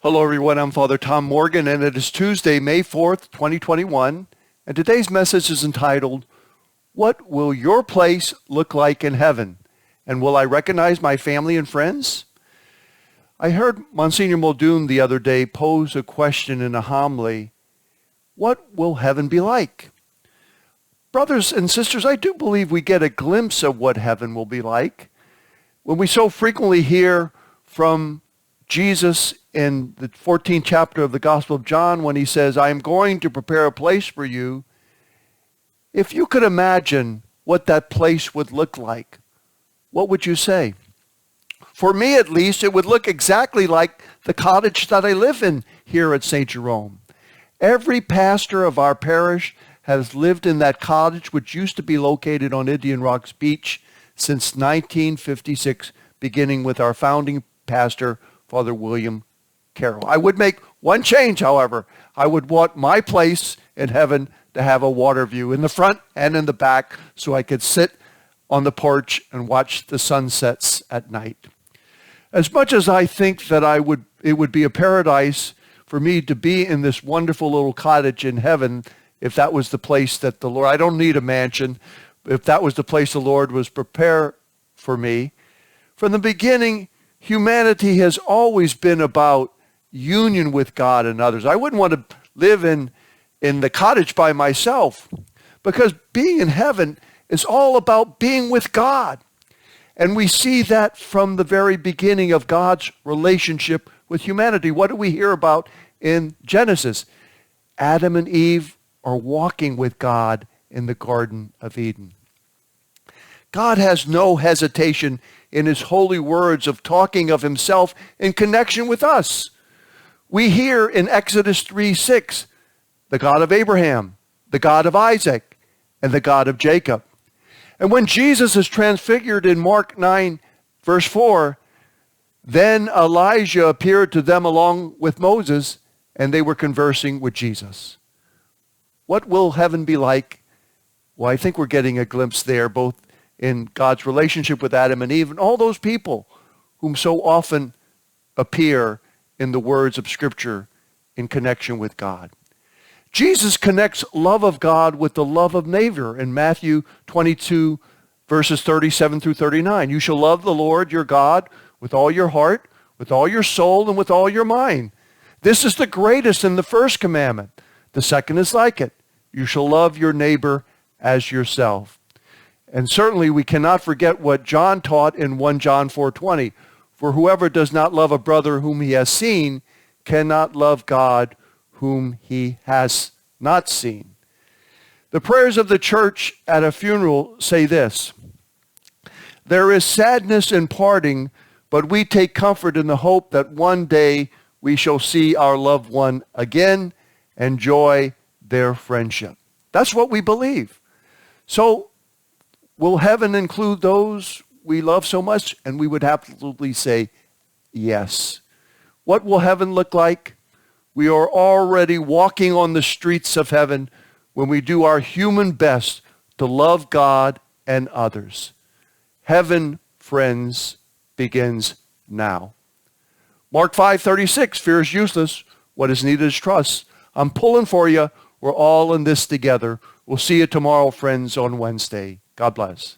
Hello everyone, I'm Father Tom Morgan, and it is Tuesday, May 4th, 2021, and today's message is entitled, What Will Your Place Look Like in Heaven? And Will I Recognize My Family and Friends? I heard Monsignor Muldoon the other day pose a question in a homily, what will heaven be like? Brothers and sisters, I do believe we get a glimpse of what heaven will be like. When we so frequently hear from Jesus in the 14th chapter of the Gospel of John when he says, I am going to prepare a place for you. If you could imagine what that place would look like, what would you say? For me, at least, it would look exactly like the cottage that I live in here at St. Jerome. Every pastor of our parish has lived in that cottage, which used to be located on Indian Rocks Beach since 1956, beginning with our founding pastor, Father William Carroll. I would make one change, however. I would want my place in heaven to have a water view in the front and in the back so I could sit on the porch and watch the sunsets at night. As much as I think that it would be a paradise for me to be in this wonderful little cottage in heaven, if that was the place that the Lord, I don't need a mansion, if that was the place the Lord was prepared for me. From the beginning, humanity has always been about union with God and others. I wouldn't want to live in the cottage by myself, because being in heaven is all about being with God. And we see that from the very beginning of God's relationship with humanity. What do we hear about in Genesis? Adam and Eve are walking with God in the Garden of Eden. God has no hesitation in his holy words of talking of himself in connection with us. We hear in Exodus 3:6, the God of Abraham, the God of Isaac, and the God of Jacob. And when Jesus is transfigured in Mark 9, verse 4, then Elijah appeared to them along with Moses, and they were conversing with Jesus. What will heaven be like? Well, I think we're getting a glimpse there, both in God's relationship with Adam and Eve and all those people whom so often appear in the words of Scripture in connection with God. Jesus connects love of God with the love of neighbor in Matthew 22, verses 37 through 39. You shall love the Lord your God with all your heart, with all your soul, and with all your mind. This is the greatest and the first commandment. The second is like it. You shall love your neighbor as yourself. And certainly we cannot forget what John taught in 1 John 4:20. For whoever does not love a brother whom he has seen cannot love God whom he has not seen. The prayers of the church at a funeral say this: there is sadness in parting, but we take comfort in the hope that one day we shall see our loved one again, enjoy their friendship. That's what we believe. So, will heaven include those we love so much? And we would absolutely say yes. What will heaven look like? We are already walking on the streets of heaven when we do our human best to love God and others. Heaven, friends, begins now. Mark 5:36, fear is useless. What is needed is trust. I'm pulling for you. We're all in this together. We'll see you tomorrow, friends, on Wednesday. God bless.